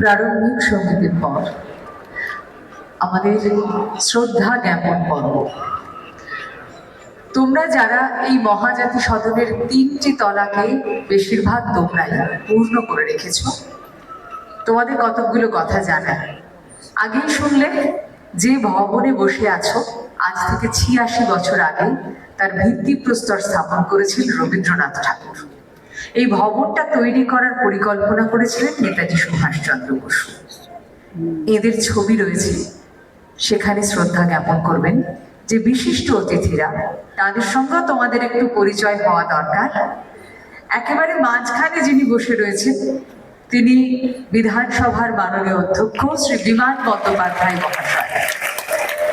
প্রারম্ভিক সঙ্গীতের পর আমাদের শ্রদ্ধা জ্ঞাপন পর্ব। তোমরা যারা এই মহাজাতি সদনের 3টি তলাকে বেশিরভাগ তোমরাই পূর্ণ করে রেখেছ, তোমাদের কতকগুলো কথা জানা। আগেই শুনলে যে ভবনে বসে আছো আজ থেকে 86 বছর আগে তার ভিত্তিপ্রস্তর স্থাপন করেছিলেন রবীন্দ্রনাথ ঠাকুর। এই ভবনটা তৈরি করার পরিকল্পনা করেছিলেন নেতাজি সুভাষচন্দ্র বসু। এদের ছবি রয়েছে, সেখানে শ্রদ্ধা জ্ঞাপন করবেন যে বিশিষ্ট অতিথিরা, তাদের সঙ্গেও তোমাদের একটু পরিচয় হওয়া দরকার। একেবারে মাঝখানে যিনি বসে রয়েছেন তিনি বিধানসভার মাননীয় অধ্যক্ষ শ্রী বিমান বন্দ্যোপাধ্যায় মহাশয়।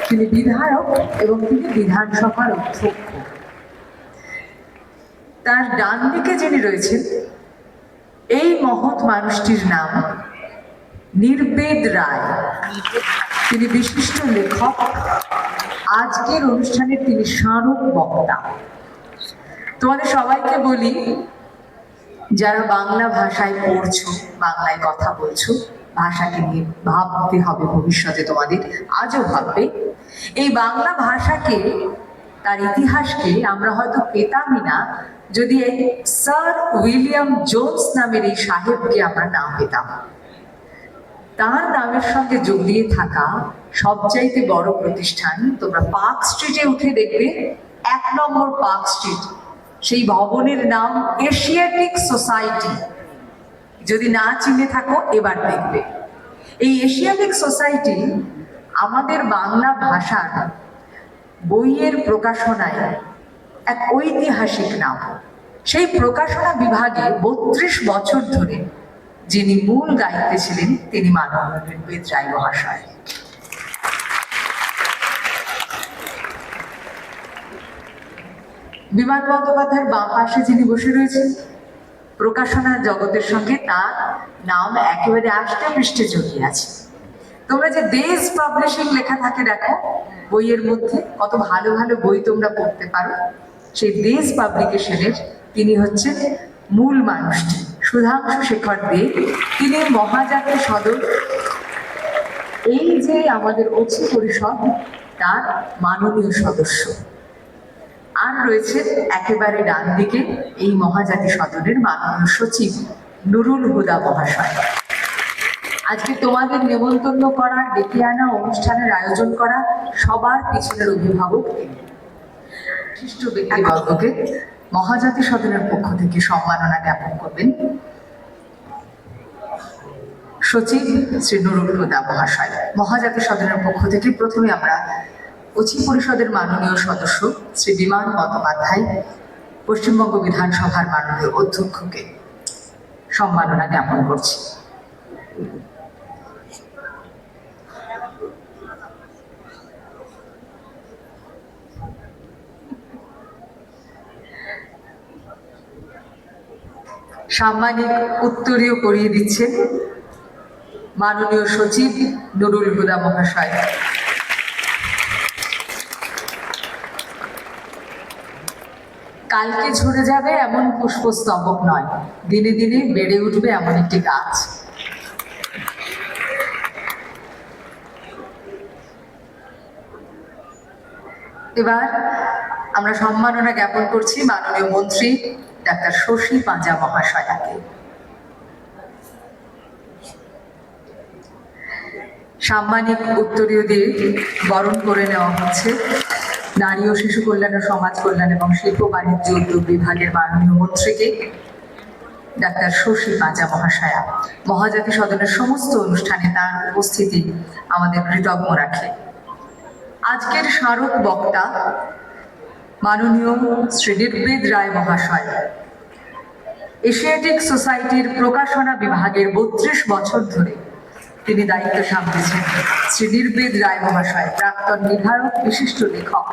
তিনি বিধায়ক এবং তিনি বিধানসভার অধ্যক্ষ। তার ডান দিকে যিনি রয়েছেন এই মহৎ মানুষটির নাম নির্বেদ রায়। তিনি বিশিষ্ট লেখক, আজকের অনুষ্ঠানের তিনি স্মারক বক্তা। তোমাদের সবাইকে বলি, যারা বাংলা ভাষায় পড়ছো, বাংলায় কথা বলছো, ভাষাকে নিয়ে ভাবতে হবে ভবিষ্যতে, তোমাদের আজও ভাববে। এই বাংলা ভাষাকে, তার ইতিহাসকে আমরা হয়তো পেতামই না যদি এই স্যার উইলিয়াম জোন্স নামের এই সাহেবকে আমরা না পেতাম। তার নামের সঙ্গে জড়িয়ে থাকা সবচাইতে বড় প্রতিষ্ঠান, তোমরা পার্ক স্ট্রিটে উঠে দেখবে 1 নম্বর পার্ক স্ট্রিট, সেই ভবনের নাম এশিয়াটিক সোসাইটি। যদি না চিনে থাকো এবার দেখবে। এই এশিয়াটিক সোসাইটি আমাদের বাংলা ভাষার বইয়ের প্রকাশনায় এক ঐতিহাসিক নাম। সেই প্রকাশনা বিভাগে 32 বছর ধরে যিনি মূল দায়িত্বে ছিলেন তিনি মাননীয় নির্বেদ রায় মহাশয়। বিমান বন্দ্যোপাধ্যায়ের বাম পাশে যিনি বসে রয়েছেন, প্রকাশনা জগতের সঙ্গে তার নাম একেবারে আষ্টে পৃষ্ঠে জড়িয়ে আছে। তোমরা যে দেশ পাবলিশিং লেখা থাকে দেখো বইয়ের মধ্যে, কত ভালো ভালো বই তোমরা পড়তে পারো। সেই দেশ পাবলিকেশনের তিনি হচ্ছেন মূল মানুষটি, সুধাংশু শেখর দে। তিনি মহাজাতি সদন, এই যে আমাদের অচি পরিষদ, তার মাননীয় সদস্য। আর রয়েছে একেবারে ডান দিকে এই মহাজাতি সদনের মাননীয় সচিব নুরুল হুদা মহাশয়। আজকে তোমাদের নেমন্তন্ন করা, ডেকে আনা, অনুষ্ঠানের আয়োজন করা সবার পিছনের অভিভাবক তিনি। বিশিষ্ট ব্যক্তিবর্গকে মহাজাতি সদনের পক্ষ থেকে সম্মাননা জ্ঞাপন করবেন সচিব শ্রী নুরুল হুদা মহাশয়। মহাজাতি সদনের পক্ষ থেকে প্রথমে আমরা অচি পরিষদের মাননীয় সদস্য শ্রী বিমান বন্দ্যোপাধ্যায়, পশ্চিমবঙ্গ বিধানসভার মাননীয় অধ্যক্ষকে সম্মাননা জ্ঞাপন করছি। সাম্মানিক উত্তরীয় করিয়ে দিচ্ছেন মাননীয় সচিব নুরুল হুদা মহাশয়। কালকে ঝরে যাবে এমন পুষ্পস্তবক নয়, দিনে দিনে বেড়ে উঠবে এমন একটি গাছ। এবার আমরা সম্মাননা জ্ঞাপন করছি মাননীয় মন্ত্রী ডাক্তার শশী পাঁজা মহাশয়াকে। সাম্মানিক উত্তরীয় দিয়ে বরণ করে নেওয়া হচ্ছে নারী ও শিশু কল্যাণ ও সমাজ কল্যাণ এবং শিল্প বাণিজ্য উদ্যোগ বিভাগের মাননীয় মন্ত্রীকে ডাক্তার শশী পাঁজা মহাশয়া। মহাজাতি সদনের সমস্ত অনুষ্ঠানে তার উপস্থিতি আমাদের কৃতজ্ঞ রাখে। আজকের স্মারক বক্তা মাননীয় শ্রী নির্বেদ রায় মহাশয়। এশিয়াটিক সোসাইটির প্রকাশনা বিভাগের 32 বছর ধরে তিনি দায়িত্ব সামলেছেন শ্রী নির্বেদ রায় মহাশয়, প্রাক্তন বিধায়ক, বিশিষ্ট লেখক।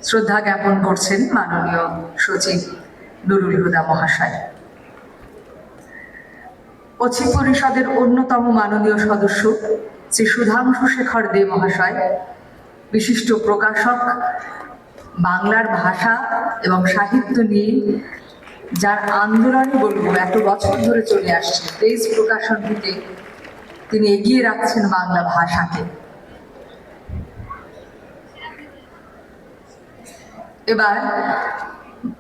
শ্রদ্ধা জ্ঞাপন করছেন মাননীয় সচিব নুরুল হুদা মহাশয়। অচি পরিষদের অন্যতম মাননীয় সদস্য শ্রী সুধাংশু শেখর দে মহাশয়, বিশিষ্ট প্রকাশক, বাংলার ভাষা এবং সাহিত্য নিয়ে যার আন্দোলনই বলবো এত বছর ধরে চলে আসছে, প্রেস প্রকাশন থেকে তিনি এগিয়ে রাখছেন বাংলা ভাষাকে। এবার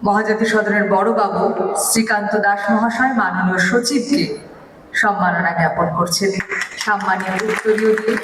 মহাজাতি সদনের বড় বাবু শ্রীকান্ত দাস মহাশয় মাননীয় সচিবকে সম্মাননা জ্ঞাপন করছেন সম্মানীয় উত্তরীয় দিয়ে।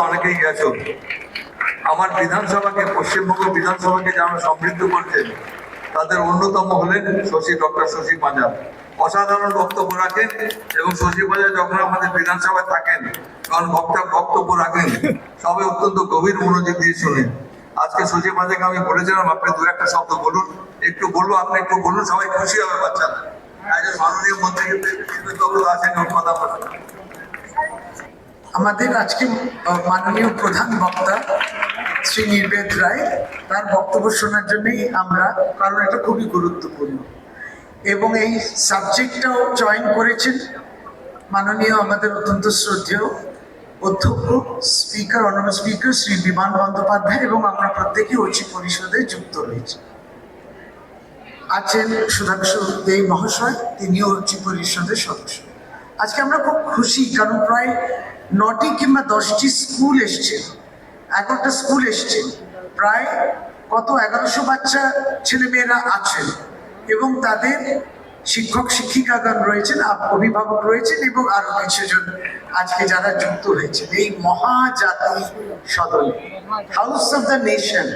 অনেকেই গেছো, আমার বিধানসভাকে, পশ্চিমবঙ্গ বিধানসভাকে যারা সমৃদ্ধ করেছেন তাদের অন্যতম হলেন ডক্টর শশী পাঁজা। অসাধারণ বক্তব্য রাখেন এবং শশী পাঁজা যখন আমাদের বিধানসভায় থাকেন তখন বক্তব্য রাখেন সবাই অত্যন্ত গভীর মনোযোগ দিয়ে শোনেন। আজকে শশী পাঁজাকে আমি বলেছিলাম আপনি দু একটা শব্দ বলুন, একটু বলবো, আপনি একটু বলুন, সবাই খুশি হবে বাচ্চারা। একজন মাননীয় মন্ত্রী আছেন কথা বলেন। আমাদের আজকে মাননীয় প্রধান বক্তা শ্রী নির্বেদ রায়, তার বক্তব্য শোনার জন্যই আমরা, কারণ এটা খুবই গুরুত্বপূর্ণ এবং এই সাবজেক্টটাও চয়ন করেছেন মাননীয় আমাদের অত্যন্ত শ্রদ্ধেয় অধ্যক্ষ স্পিকার, অনারেবল স্পিকার শ্রী বিমান বন্দ্যোপাধ্যায়, এবং আমরা প্রত্যেকে ঐচি পরিষদে যুক্ত রয়েছি। আছেন সুধাংশু দে মহাশয়, তিনিও ঐচি পরিষদের সদস্য। আজকে আমরা খুব খুশি, কারণ প্রায় 9টি কিংবা 10টি স্কুল এসছে, 11টা স্কুল এসছে, প্রায় কত 1100 বাচ্চা ছেলেমেয়েরা আছেন এবং তাদের শিক্ষক শিক্ষিকাগণ রয়েছেন, অভিভাবক রয়েছেন এবং আরো কিছুজন আজকে যারা যুক্ত হয়েছেন এই মহাজাতি সদন, হাউস অফ দ্য নেশন।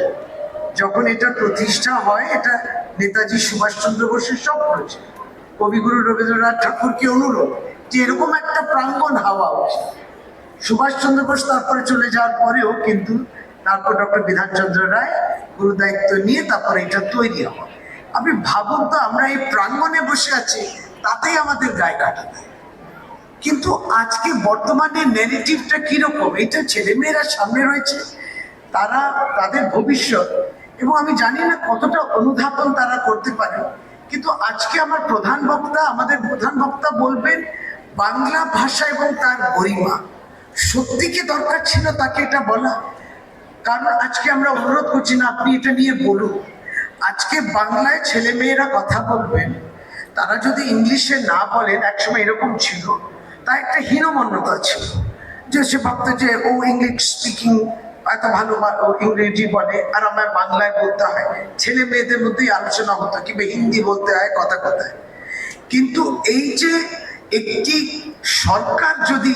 যখন এটা প্রতিষ্ঠা হয়, এটা নেতাজি সুভাষচন্দ্র বোসের স্বপ্ন ছিল, কবিগুরু রবীন্দ্রনাথ ঠাকুরকে অনুরোধ যে এরকম একটা প্রাঙ্গণ হওয়া উচিত। সুভাষচন্দ্র বোস তারপরে চলে যাওয়ার পরেও কিন্তু তারপর ডক্টর বিধানচন্দ্র রায় গুরু দায়িত্ব নিয়ে তারপরে এটা তৈরি হয়। আপনি ভাবুন তো, আমরা এই প্রাঙ্গণে বসে আছি, তাতেই আমাদের গায়ে কাটা দেয়। কিন্তু আজকে বর্তমানে ন্যারেটিভটা কিরকম, এটা ছেলেমেয়েরা সামনে রয়েছে, তারা তাদের ভবিষ্যৎ, এবং আমি জানি না কতটা অনুধাবন তারা করতে পারে। কিন্তু আজকে আমাদের প্রধান বক্তা বলবেন বাংলা ভাষা এবং তার গরিমা। সত্যি কি দরকার ছিল তাকে এটা বলা? কারণ আজকে আমরা অনুরোধ করছি না আপনি এটা নিয়ে বলুন। আজকে বাংলায় ছেলে মেয়েরা কথা বলবেন, তারা যদি ইংলিশে না বলেন, একসময় এরকম ছিল, তা একটা হীনমন্যতা ছিল, যে সে ভাবতো যে ও ইংলিশ স্পিকিং এত ভালো ইংরেজি বলে আর আমায় বাংলায় বলতে হয়। ছেলে মেয়েদের মধ্যেই আলোচনা হতো, কিংবা হিন্দি বলতে হয় কথা কথায়। কিন্তু এই যে একটি সরকার যদি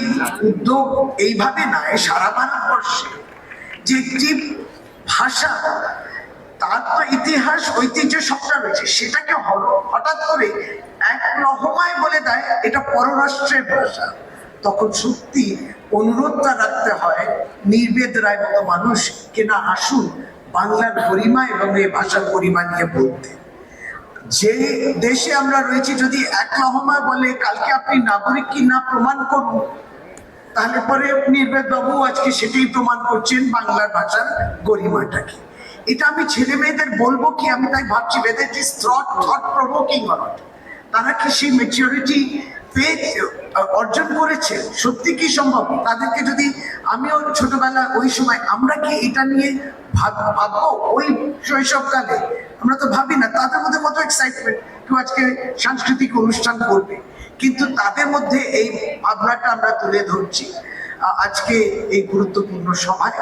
উদ্যোগ এইভাবে নেয় সারা ভারতবর্ষে, যে একটি ভাষা, তার তো ইতিহাস ঐতিহ্য সবটা রয়েছে, সেটাকে হঠাৎ করে এক লহমায় বলে দেয় এটা পররাষ্ট্রের ভাষা, তখন সত্যি অনুরোধটা রাখতে হয় নির্বেদ রায় মতো মানুষ কেনা আসুন বাংলার গরিমা এবং এই ভাষার গরিমা নিয়ে বলতে। যে দেশে আমরা রয়েছি, যদি এক লহমায় বলে কালকে আপনি নাগরিক কি না প্রমাণ করুন, তাহলে পরে নির্বেদ বাবু আজকে সেটাই প্রমাণ করছেন বাংলার ভাষার গরিমাটাকে। এটা আমি ছেলে মেয়েদের বলবো কি, আমি তাই ভাবছি whether it is thought provoking or not, তারা কি সেই ম্যাচিউরিটি অর্জন করেছে? সত্যি কি সম্ভব? তাদেরকে যদি আমিও ছোটবেলা ওই সময়, আমরা কি এটা নিয়ে ভাববো? ওই শৈশবকালে আমরা তো ভাবি না। তাদের মধ্যে কত এক্সাইটমেন্ট, কেউ আজকে সাংস্কৃতিক অনুষ্ঠান করবে, কিন্তু তাদের মধ্যে এই ভাবনাটা আমরা তুলে ধরছি আজকে এই গুরুত্বপূর্ণ সময়।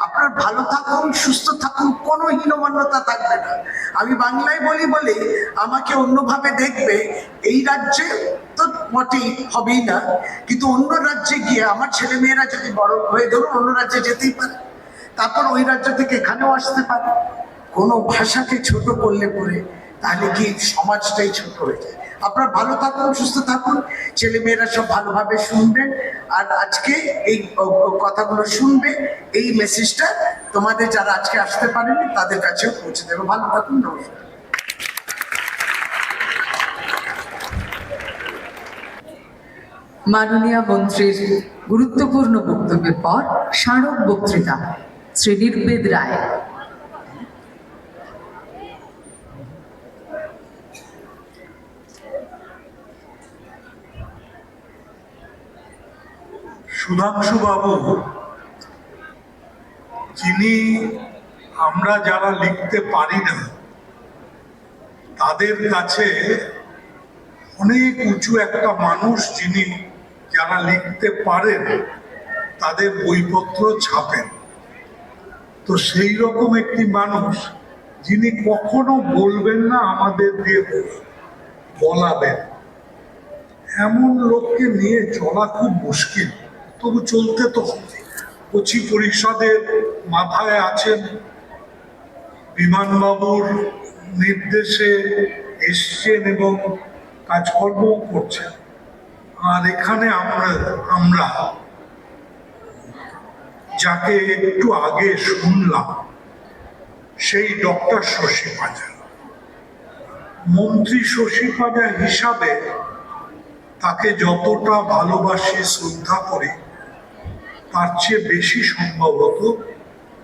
আপনার ভালো থাকুন, সুস্থ থাকুন, কোনো হীনমন্যতা থাকবে না। আমি বাংলায় বলি বলে আমাকে অন্যভাবে দেখবে, এই রাজ্যে তো মোটেই হবেই না, কিন্তু অন্য রাজ্যে গিয়ে আমার ছেলে মেয়েরা যদি বড় হয়ে ধরুন অন্য রাজ্যে যেতেই পারে, তারপর ওই রাজ্য থেকে এখানেও আসতে পারে। কোনো ভাষাকে ছোট করলে পরে তাহলে কি সমাজটাই ছোট হয়ে যায়। আপনারা ভালো থাকুন, সুস্থ থাকুন, ছেলে মেয়েরা সব ভালোভাবে শুনবেন, আর আজকে এই কথাগুলো শুনবে, এই মেসেজটা তোমাদের যারা আজকে আসতে পারেনি তাদের কাছেও পৌঁছে দেবে। ভালো থাকুন, নমস্কার। মাননীয় মন্ত্রীর গুরুত্বপূর্ণ বক্তব্যের পর স্মারক বক্তৃতা শ্রী নির্বেদ রায়। সুধাংশু বাবু, যিনি আমরা যারা লিখতে পারি না তাদের কাছে অনেক উঁচু একটা মানুষ, যিনি যারা লিখতে পারেন তাদের বইপত্র ছাপেন। তো সেই রকম একটি মানুষ যিনি কখনো বলবেন না আমাদের দিয়ে বলাবেন, এমন লোককে নিয়ে চলা খুব মুশকিল। তবু চলতে তো হবে। কচি পরিষদের মাথায় আছেন, বিমানবাবুর নির্দেশে এসছেন এবং কাজকর্ম করছেন। আর এখানে আমরা যাকে একটু আগে শুনলাম, সেই ডক্টর শশী পাঁজা, মন্ত্রী শশী পাঁজা হিসাবে তাকে যতটা ভালোবাসি, শ্রদ্ধা করি, তার চেয়ে বেশি সম্ভবত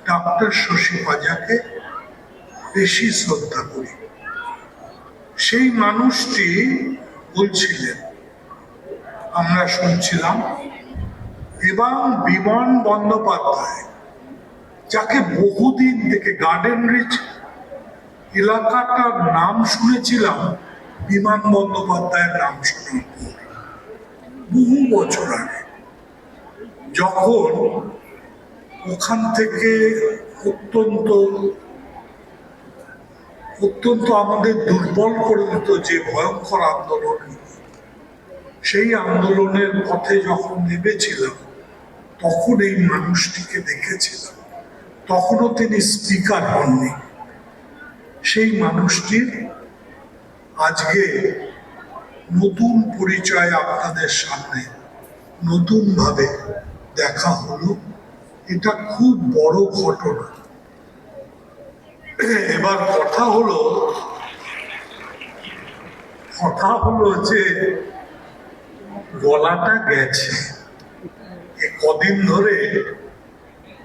ডক্টর শশী পাঁজাকে বেশি শ্রদ্ধা করি। সেই মানুষটি বলছিলেন, আমরা শুনছিলাম, এবং বিমান বন্দ্যোপাধ্যায়, যাকে বহুদিন থেকে গার্ডেন রিচ এলাকাটার নাম শুনেছিলাম বিমান বন্দ্যোপাধ্যায়ের নাম শোনার পর বহু বছর আগে, যখন ওখান থেকে অত্যন্ত আমাদের দুর্বল করে দিত যে ভয়ঙ্কর আন্দোলন, সেই আন্দোলনের পথে যখন নেমেছিলাম তখন এই মানুষটিকে দেখেছিলাম। তখনও তিনি স্পিকার হননি। সেই মানুষটির আজকে নতুন পরিচয় আপনাদের সামনে নতুনভাবে দেখা হলো, এটা খুব বড় ঘটনা। এবার কথা হলো যে গলাটা গেছে কদিন ধরে,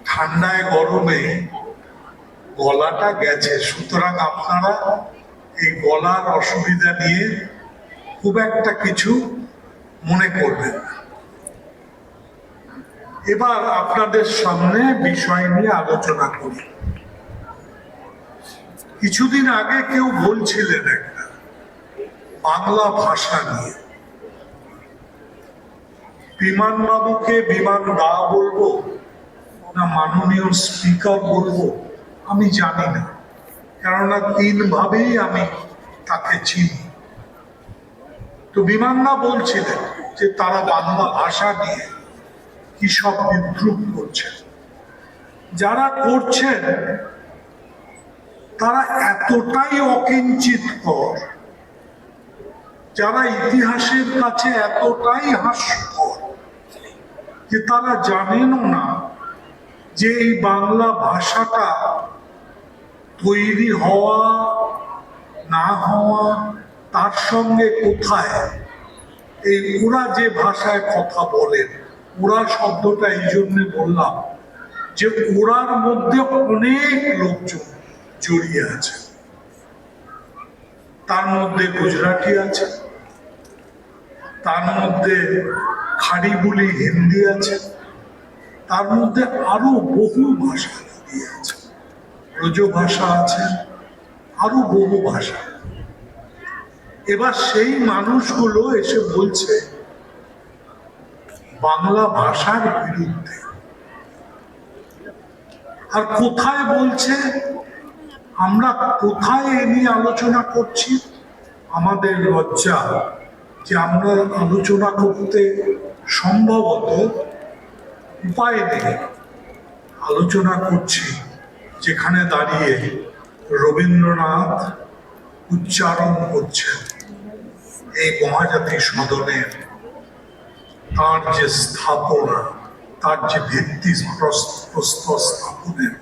ঠান্ডায় গরমে গলাটা গেছে। সুতরাং আপনারা এই গলার অসুবিধা নিয়ে খুব একটা কিছু মনে করবেন না। এবার আপনাদের সামনে বিষয় নিয়ে আলোচনা করি। কিছুদিন আগে কেউ বলছিলেন একটা বাংলা ভাষা নিয়ে, বিমানবাবুকে বিমান দা বলবো না মাননীয় স্পিকার বলবো আমি জানি না, কেননা 3 ভাবেই আমি তাকে চিনি। তো বিমানদা বলছিলেন যে তারা বাংলা ভাষা নিয়ে কি সব বিদ্রুপ করছেন। যারা করছেন তারা এতটাই অকিঞ্চিতকর, যারা ইতিহাসের কাছে এতটাই হাস্যকর যে তারা জানেনও না যে এই বাংলা ভাষাটা তৈরি হওয়া না হওয়া, তার সঙ্গে কোথায় এই ওরা যে ভাষায় কথা বলেন, ওরা শব্দটা এই জন্যে বললাম যে ওরার মধ্যে অনেক লোকজন জড়িয়ে আছে। তার মধ্যে গুজরাটি আছে, তার মধ্যে খাড়ি বুলি হিন্দি আছে, তার মধ্যে আরো বহু ভাষা জড়িয়ে আছে, ব্রজ ভাষা আছে, আরো বহু ভাষা। এবার সেই মানুষগুলো এসে বলছে বাংলা ভাষার বিরুদ্ধে। আর কোথায় বলছে, আমরা কোথায় এ নিয়ে আলোচনা করছি? আমাদের লজ্জা যে আমরা আলোচনা করতে সম্ভবত উপায় নেই। আলোচনা করছি যেখানে দাঁড়িয়ে রবীন্দ্রনাথ উচ্চারণ করছেন এই মহাজাতি সদনের, তার যে স্থাপনা, তার যে ভিত্তি প্রস্তর স্থাপনের,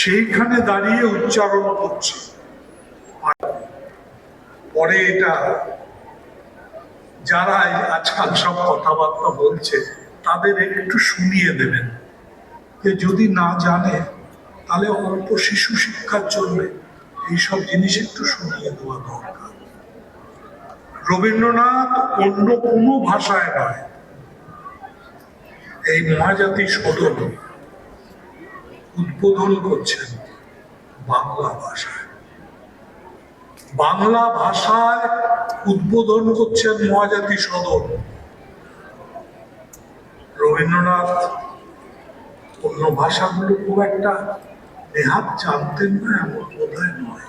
সেইখানে দাঁড়িয়ে উচ্চারণ করছে। পরে এটা যারা এই আজকাল সব কথাবার্তা বলছে তাদের একটু শুনিয়ে দেবেন যে যদি না জানে তাহলে অল্প শিশু শিক্ষার জন্য এইসব জিনিস একটু শুনিয়ে দেওয়া দরকার। রবীন্দ্রনাথ অন্য কোনো ভাষায় নয়, এই মহাজাতি সদন উদ্বোধন করছেন বাংলা ভাষায়। বাংলা ভাষায় উদ্বোধন করছেন মহাজাতি সদন। রবীন্দ্রনাথ অন্য ভাষাগুলো খুব একটা নেহাত জানতেন না এমন বোধহয় নয়।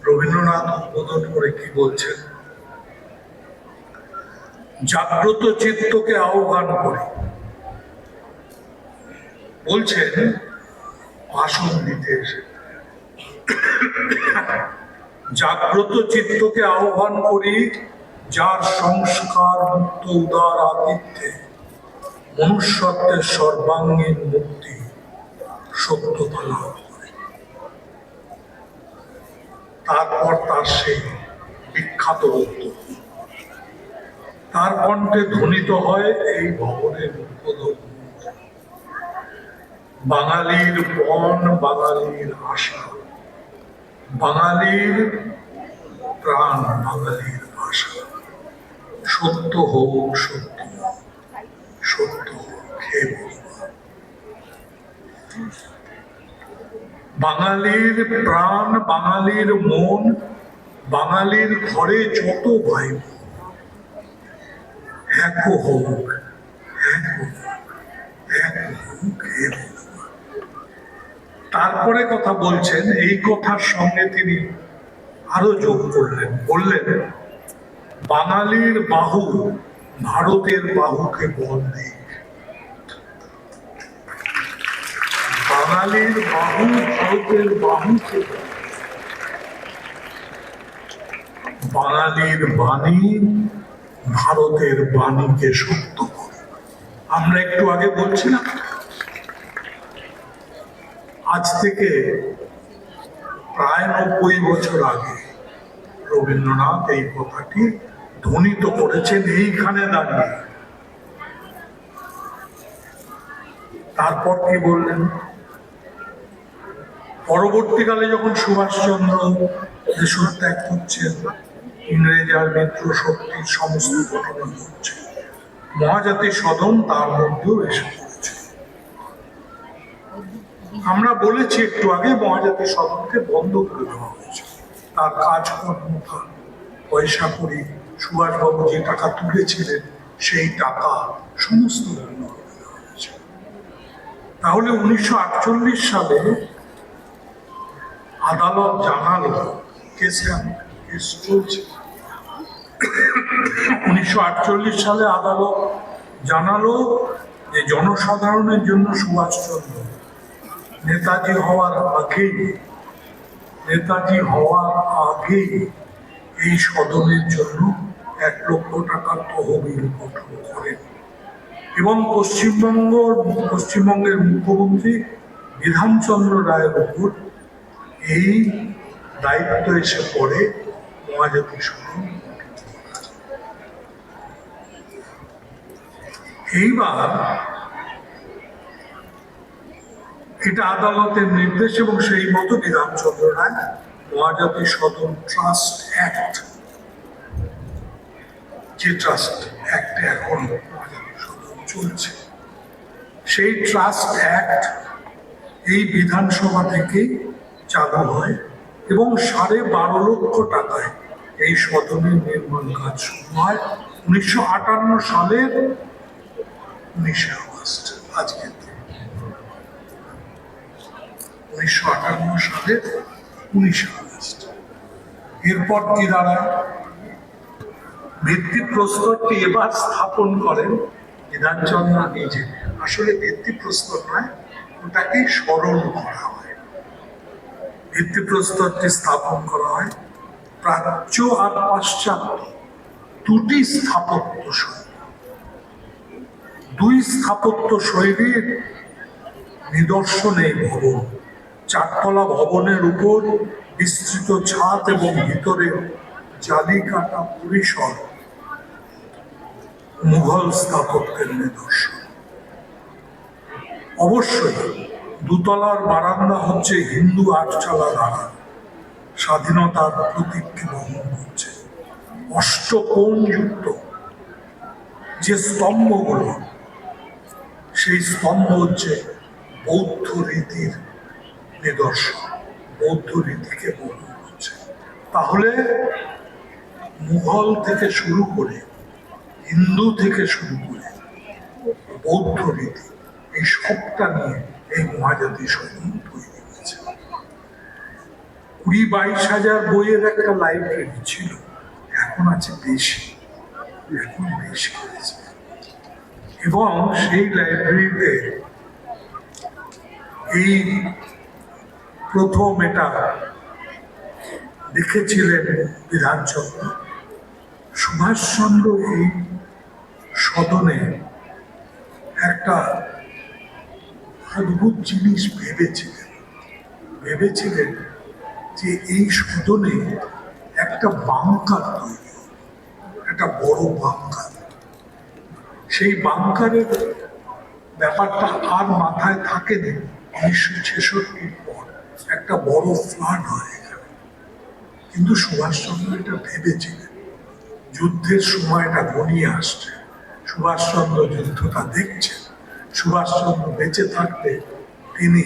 রবীন্দ্রনাথ উদ্বোধন করে কি বলছেন? জাগ্রত চিত্তকে আহ্বান করে বলছেন ভাষণ দিতে এসে, জাগ্রত চিত্তকে আহ্বান করি, যার সংস্কার মুক্ত উদার আতিথ্যে মনুষ্যত্বের সর্বাঙ্গীন মুক্তি সত্যতা লাভ করে। তারপর তার সেই বিখ্যাত উত্তর, তার কণ্ঠে ধ্বনিত হয় এই ভবনের উদ্বোধন, বাঙালির বন, বাঙালির আশা, বাঙালির প্রাণ, বাঙালির ভাষা, সত্য হোক সত্য, সত্য হোক হে ভগবান। বাঙালির প্রাণ, বাঙালির মন, বাঙালির ঘরে যত ভাই এক হোক, এক হোক, এক হোক হে ভগবান। তারপরে কথা বলছেন, এই কথার সঙ্গে তিনি আরো যোগ করলেন, বললেন বাঙালির বাহু ভারতের বাহুকে বল দিক। বাঙালির বাহু ভারতের বাহুকে, বাঙালির বাণী ভারতের বাণীকে সত্য করে। আমরা একটু আগে বলছিলাম আজ থেকে প্রায় 90 বছর আগে রবীন্দ্রনাথ এই কথাটি ধ্বনিত করেছেন এইখানে দাঁড়িয়ে। তারপর কি বললেন? পরবর্তীকালে যখন সুভাষচন্দ্র দেশ ত্যাগ করছেন, ইংরেজ আর মিত্র শক্তির সমস্ত ঘটনা ঘটছে, মহাজাতি সদন তার মধ্যেও এসে পড়েছে। আমরা বলেছি একটু আগে মহাজাতি সদনকে বন্ধ করে দেওয়া হয়েছে, তার কাজকর্ম, তার পয়সা করি, সুভাষবাবু যে টাকা তুলেছিলেন সেই টাকা সমস্ত বন্ধ করে দেওয়া হয়েছে। তাহলে 1948 সালে আদালত জানালো, কেস চলছে, 1948 সালে আদালত জানালো যে জনসাধারণের জন্য সুভাষচন্দ্র নেতাজি হওয়ার আগেই এই সদনের জন্য 1 লক্ষ টাকার তহবিল গঠন করেন এবং পশ্চিমবঙ্গের মুখ্যমন্ত্রী বিধানচন্দ্র রায়ের উপর এই দায়িত্ব এসে পড়ে মহাজাতি সদন। এইবার এটা আদালতের নির্দেশ এবং সেই মতো বিধানচন্দ্র রায় মহাজাতি সদন ট্রাস্ট অ্যাক্ট, যে ট্রাস্ট অ্যাক্টে এখন মহাজাতি সদন চলছে, সেই ট্রাস্ট অ্যাক্ট এই বিধানসভা থেকে চালু হয় এবং 12.5 লক্ষ টাকায় এই সদনের নির্মাণ কাজ শুরু হয় 1958 সালের 19শে আগস্ট। আজকে 1958 সালের 19শে আগস্ট। এরপর কি দাঁড়ায়? ভিত্তিপ্রস্তরটি এবার স্থাপন করেন বিধানচন্দ্র নিজে। আসলে ভিত্তিপ্রস্তর নয়, ওটাকে স্মরণ করা হয়। ভিত্তিপ্রস্তরটি স্থাপন করা হয় প্রাচ্য আর পাশ্চাত্য দুটি স্থাপত্য শৈলী, দুই স্থাপত্য শৈলীর নিদর্শন এই ভবন। 4 তলা ভবনের উপর বিস্তৃত ছাদ এবং ভিতরে জালিকাটা পরিসর মুঘল স্থাপত্যের নিদর্শন। অবশ্যই দুতলার বারান্দা হচ্ছে হিন্দু আটচালা দ্বারা স্বাধীনতার প্রতীককে বহন করছে। অষ্টকোণযুক্ত যে স্তম্ভগুলো, সেই স্তম্ভ হচ্ছে বৌদ্ধ রীতির নিদর্শন, বৌদ্ধ রীতিকে বহন করছে। তাহলে মুঘল থেকে শুরু করে, হিন্দু থেকে শুরু করে, বৌদ্ধ রীতি, এই সবটা নিয়ে এই মহাজাতি সদন তৈরি হয়েছে। 20-22 হাজার বইয়ের একটা লাইব্রেরি ছিল, এখন আছে বেশি, এখন বেশি হয়েছে। এবং সেই লাইব্রেরিতে এই প্রথম এটা লিখেছিলেন বিধানচন্দ্র। সুভাষচন্দ্র এই সদনে একটা অদ্ভুত জিনিস ভেবেছিলেন যে এই সদনে একটা বাংকার তৈরি, একটা বড় বাংকার। সেই বাংকারের ব্যাপারটা আর মাথায় থাকেনি। 1966 পর একটা বড় ফ্লাড হয়ে গেল, কিন্তু সুভাষচন্দ্র এটা ভেবেছিলেন। যুদ্ধের সময়টা ঘনিয়ে আসছে, সুভাষচন্দ্র যুদ্ধটা দেখছেন। সুভাষচন্দ্র বেঁচে থাকতে তিনি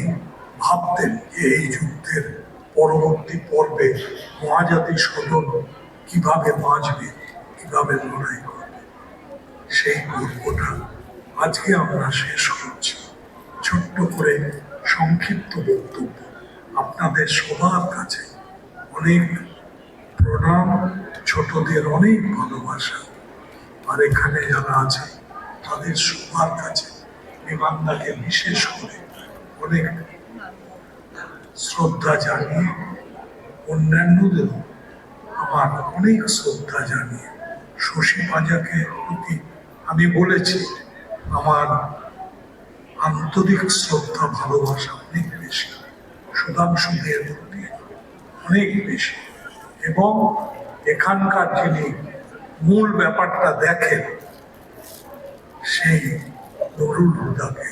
ভাবতেন যে এই যুদ্ধের পরবর্তী পর্বে মহাজাতি সদন কিভাবে বাঁচবে, কিভাবে লড়াই করবে। সেই গল্পটা আজকে আমরা শেষ করছি। ছোট্ট করে সংক্ষিপ্ত বক্তব্য, আপনাদের সবার কাছে অনেক প্রণাম, ছোটদের অনেক ভালোবাসা। আর এখানে যারা আছে তাদের সবার কাছে বিমানদাকে বিশেষ করে অনেক শ্রদ্ধা জানিয়ে, অন্যান্যদেরও আমার অনেক শ্রদ্ধা জানিয়ে, শশী পাঁজাকে প্রতি আমি বলেছি আমার আন্তরিক শ্রদ্ধা ভালোবাসা অনেক বেশি, সুধাংশু দেয়ের প্রতি অনেক বেশি। এবং এখানকার যিনি মূল ব্যাপারটা দেখেন, সেই নুরুল হুদাকে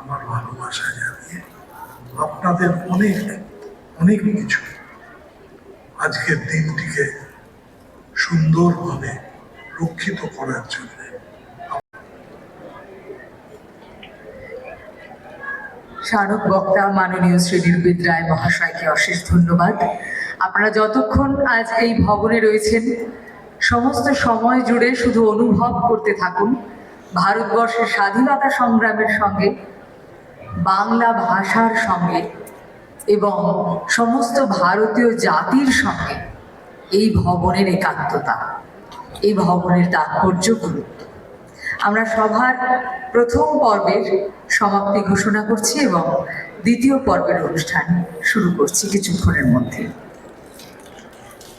আমার ভালোবাসা জানিয়ে আপনাদের অনেক অনেক কিছু আজকের দিনটিকে সুন্দরভাবে রক্ষিত করার জন্য স্মারক বক্তা মাননীয় শ্রী নির্বেদ রায় মহাশয়কে অশেষ ধন্যবাদ। আপনারা যতক্ষণ আজ এই ভবনে রয়েছেন, সমস্ত সময় জুড়ে শুধু অনুভব করতে থাকুন ভারতবর্ষের স্বাধীনতা সংগ্রামের সঙ্গে, বাংলা ভাষার সঙ্গে এবং সমস্ত ভারতীয় জাতির সঙ্গে এই ভবনের একাত্মতা, এই ভবনের তাৎপর্যগুলো। আমরা সভার প্রথম পর্বের সমাপ্তি ঘোষণা করছি এবং দ্বিতীয় পর্বের অনুষ্ঠান শুরু করছি কিছুক্ষণের মধ্যে।